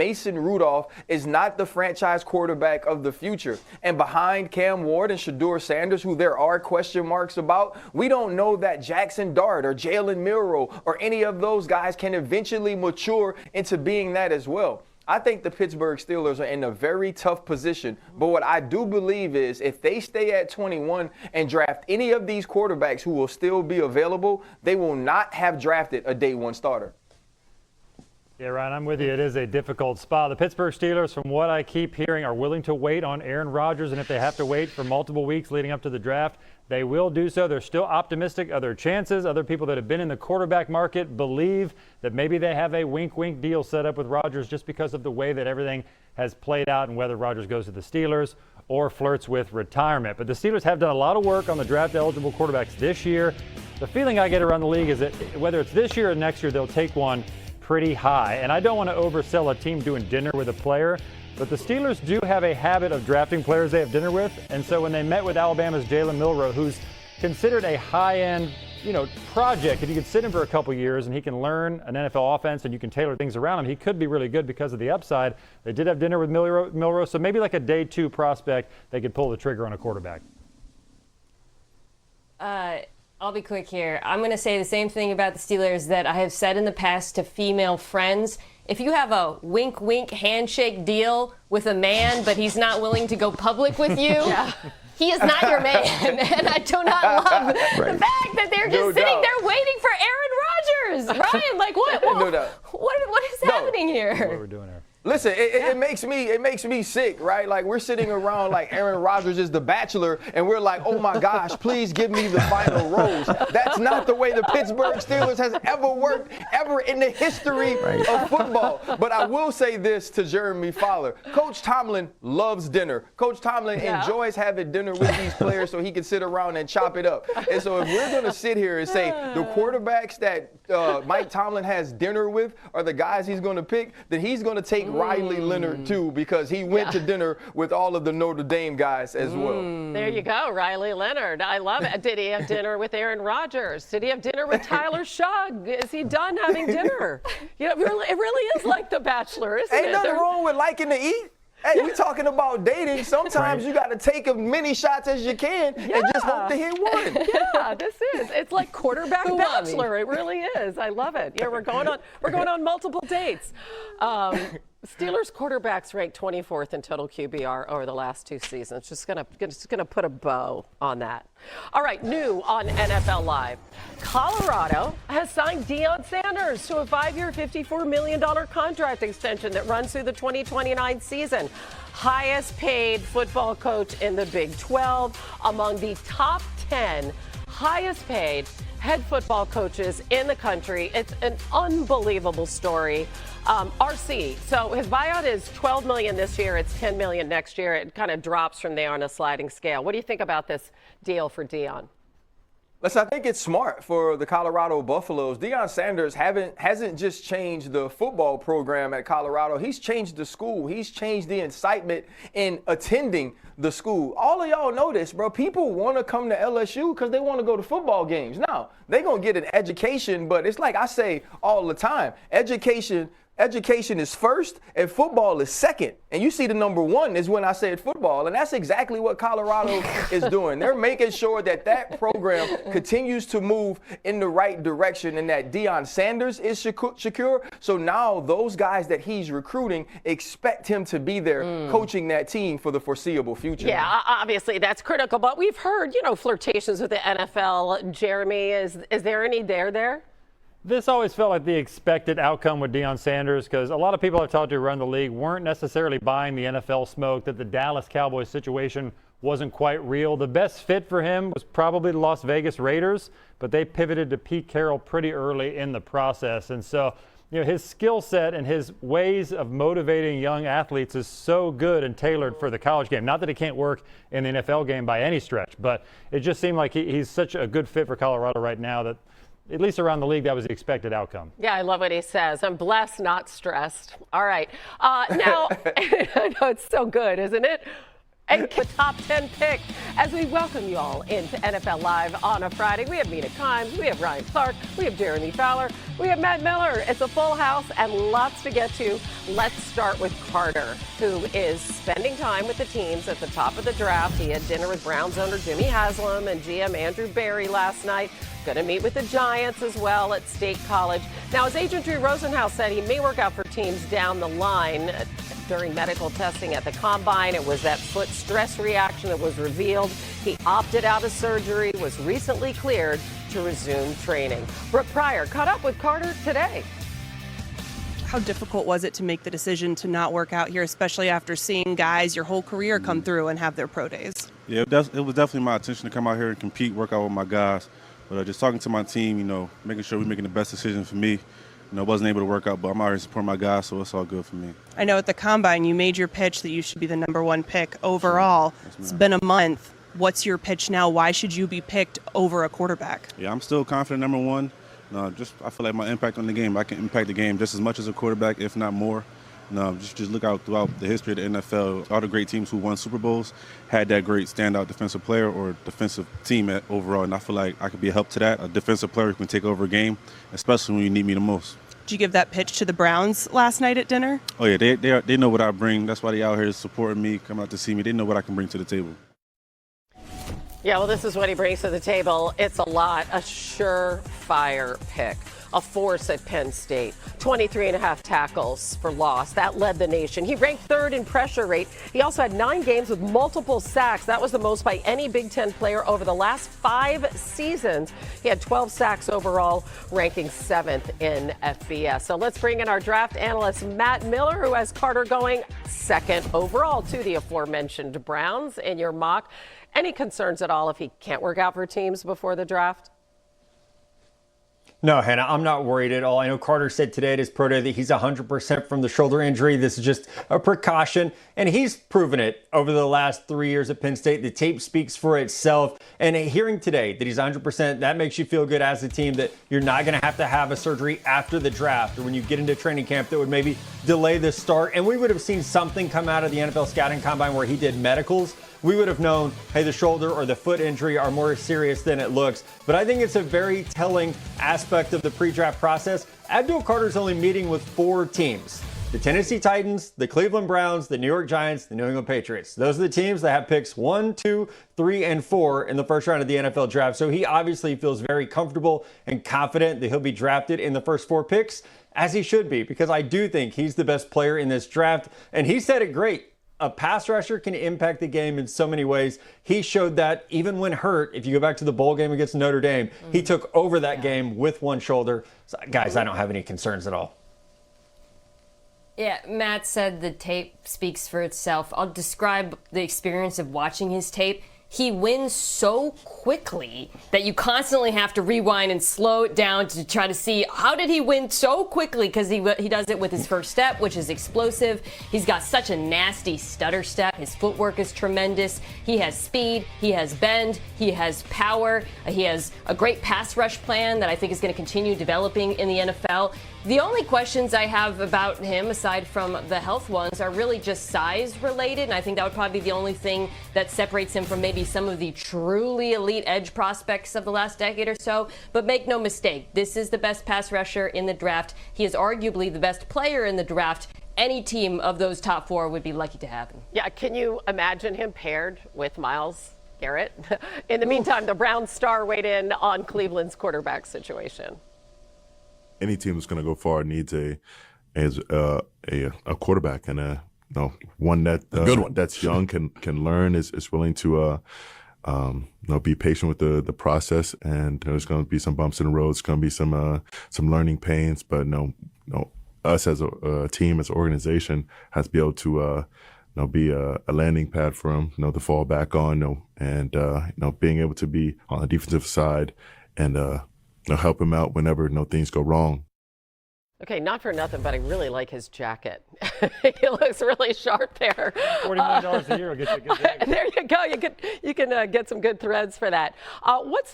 Mason Rudolph is not the franchise quarterback of the future. And behind Cam Ward and Shedeur Sanders, who there are question marks about, we don't know that Jackson Dart or Jalen Milroe or any of those guys can eventually mature into being that as well. I think the Pittsburgh Steelers are in a very tough position. But what I do believe is if they stay at 21 and draft any of these quarterbacks who will still be available, they will not have drafted a day one starter. Yeah, Ryan, I'm with you. It is a difficult spot. The Pittsburgh Steelers, from what I keep hearing, are willing to wait on Aaron Rodgers, and if they have to wait for multiple weeks leading up to the draft, they will do so. They're still optimistic of their chances. Other people that have been in the quarterback market believe that maybe they have a wink-wink deal set up with Rodgers just because of the way that everything has played out and whether Rodgers goes to the Steelers or flirts with retirement. But the Steelers have done a lot of work on the draft-eligible quarterbacks this year. The feeling I get around the league is that whether it's this year or next year, they'll take one pretty high. And I don't want to oversell a team doing dinner with a player, but the Steelers do have a habit of drafting players they have dinner with. And so when they met with Alabama's Jalen Milroe, who's considered a high-end, project, if you could sit him for a couple years and he can learn an NFL offense and you can tailor things around him, he could be really good because of the upside. They did have dinner with Milroe, so maybe like a day two prospect, they could pull the trigger on a quarterback. I'll be quick here. I'm going to say the same thing about the Steelers that I have said in the past to female friends. If you have a wink-wink handshake deal with a man, but he's not willing to go public with you, he is not your man. And I do not love the fact that they're just sitting there waiting for Aaron Rodgers. Ryan, like what is happening here? What we're doing here. Listen, it makes me sick, right? Like we're sitting around like Aaron Rodgers is the Bachelor, and we're like, oh my gosh, please give me the final rose. That's not the way the Pittsburgh Steelers has ever worked, ever in the history of football. But I will say this to Jeremy Fowler: Coach Tomlin loves dinner. Coach Tomlin enjoys having dinner with these players so he can sit around and chop it up. And so if we're going to sit here and say the quarterbacks that Mike Tomlin has dinner with are the guys he's going to pick, then he's going to take Riley Leonard too, because he went to dinner with all of the Notre Dame guys as well. There you go, Riley Leonard. I love it. Did he have dinner with Aaron Rodgers? Did he have dinner with Tyler Shugg? Is he done having dinner? It really is like The Bachelor, isn't it? Ain't nothing wrong with liking to eat. Hey, we talking about dating. Sometimes you got to take as many shots as you can and just hope to hit one. Yeah, it's like quarterback Bachelor. It really is. I love it. Yeah, we're going on multiple dates. Steelers quarterbacks ranked 24th in total QBR over the last two seasons. Just gonna put a bow on that. All right, new on NFL Live. Colorado has signed Deion Sanders to a 5-year, $54 million contract extension that runs through the 2029 season. Highest paid football coach in the Big 12, among the top 10 highest paid head football coaches in the country. It's an unbelievable story. RC, so his buyout is $12 million this year. It's $10 million next year. It kind of drops from there on a sliding scale. What do you think about this deal for Deion? Listen, I think it's smart for the Colorado Buffaloes. Deion Sanders hasn't just changed the football program at Colorado. He's changed the school. He's changed the excitement in attending the school. All of y'all know this, bro. People want to come to LSU because they want to go to football games. Now, they're going to get an education, but it's like I say all the time, Education is first and football is second. And you see the number one is when I said football. And that's exactly what Colorado is doing. They're making sure that program continues to move in the right direction and that Deion Sanders is secure. So now those guys that he's recruiting expect him to be there coaching that team for the foreseeable future. Yeah, obviously that's critical. But we've heard, flirtations with the NFL. Jeremy, is there any there? This always felt like the expected outcome with Deion Sanders because a lot of people I've talked to around the league weren't necessarily buying the NFL smoke, that the Dallas Cowboys situation wasn't quite real. The best fit for him was probably the Las Vegas Raiders, but they pivoted to Pete Carroll pretty early in the process. And so, his skill set and his ways of motivating young athletes is so good and tailored for the college game. Not that it can't work in the NFL game by any stretch, but it just seemed like he's such a good fit for Colorado right now that at least around the league, that was the expected outcome. Yeah, I love what he says. I'm blessed, not stressed. All right. Now, I know it's so good, isn't it? and the top 10 pick as we welcome you all into NFL Live on a Friday. We have Mina Kimes, we have Ryan Clark, we have Jeremy Fowler, we have Matt Miller. It's a full house and lots to get to. Let's start with Carter, who is spending time with the teams at the top of the draft. He had dinner with Browns owner Jimmy Haslam and GM Andrew Berry last night. Going to meet with the Giants as well at State College. Now, as agent Drew Rosenhaus said, he may work out for teams down the line. During medical testing at the Combine, it was that foot stress reaction that was revealed. He opted out of surgery, was recently cleared to resume training. Brooke Pryor caught up with Carter today. How difficult was it to make the decision to not work out here, especially after seeing guys your whole career come through and have their pro days? Yeah, it was definitely my intention to come out here and compete, work out with my guys. But just talking to my team, making sure we're making the best decision for me. Wasn't able to work out, but I'm out here supporting my guys, so it's all good for me. I know at the Combine you made your pitch that you should be the #1 pick overall. It's been a month. What's your pitch now? Why should you be picked over a quarterback? Yeah, I'm still confident #1. I feel like my impact on the game, I can impact the game just as much as a quarterback, if not more. Just look out throughout the history of the NFL. All the great teams who won Super Bowls had that great standout defensive player or defensive team overall, and I feel like I could be a help to that, a defensive player who can take over a game, especially when you need me the most. Did you give that pitch to the Browns last night at dinner? Oh, yeah, they know what I bring. That's why they out here supporting me, coming out to see me. They know what I can bring to the table. Yeah, well, this is what he brings to the table. It's a lot. A surefire pick. A force at Penn State. 23.5 tackles for loss. That led the nation. He ranked 3rd in pressure rate. He also had 9 games with multiple sacks. That was the most by any Big Ten player over the last 5 seasons. He had 12 sacks overall, ranking 7th in FBS. So let's bring in our draft analyst, Matt Miller, who has Carter going 2nd overall to the aforementioned Browns in your mock. Any concerns at all if he can't work out for teams before the draft? No, Hannah, I'm not worried at all. I know Carter said today at his pro day that he's 100% from the shoulder injury. This is just a precaution, and he's proven it over the last 3 years at Penn State. The tape speaks for itself, and hearing today that he's 100%, that makes you feel good as a team that you're not going to have a surgery after the draft or when you get into training camp that would maybe delay the start. And we would have seen something come out of the NFL Scouting Combine where he did medicals. We would have known, hey, the shoulder or the foot injury are more serious than it looks. But I think it's a very telling aspect of the pre-draft process. Abdul Carter's only meeting with 4 teams. The Tennessee Titans, the Cleveland Browns, the New York Giants, the New England Patriots. Those are the teams that have picks 1, 2, 3, and 4 in the first round of the NFL draft. So he obviously feels very comfortable and confident that he'll be drafted in the first 4 picks, as he should be, because I do think he's the best player in this draft. And he said it great. A pass rusher can impact the game in so many ways. He showed that even when hurt. If you go back to the bowl game against Notre Dame, he took over that game with one shoulder. So, guys, I don't have any concerns at all. Yeah, Matt said the tape speaks for itself. I'll describe the experience of watching his tape. He wins so quickly that you constantly have to rewind and slow it down to try to see how did he win so quickly, because he does it with his first step, which is explosive. He's got such a nasty stutter step. His footwork is tremendous. He has speed. He has bend. He has power. He has a great pass rush plan that I think is going to continue developing in the NFL. The only questions I have about him, aside from the health ones, are really just size related, and I think that would probably be the only thing that separates him from maybe some of the truly elite edge prospects of the last decade or so. But make no mistake, this is the best pass rusher in the draft. He is arguably the best player in the draft. Any team of those top 4 would be lucky to have him. Yeah, can you imagine him paired with Myles Garrett? In the meantime, the Browns star weighed in on Cleveland's quarterback situation. Any team that's going to go far needs a quarterback and one that's young, can learn, is willing to be patient with the process, and there's going to be some bumps in the road. There's going to be some learning pains, but us as a team, as an organization, has to be able to be a landing pad for him, to fall back on, and being able to be on the defensive side and help him out whenever things go wrong. Okay, not for nothing, but I really like his jacket. He looks really sharp there. $40 million a year will get you a good jacket. There you go. You can get some good threads for that. What's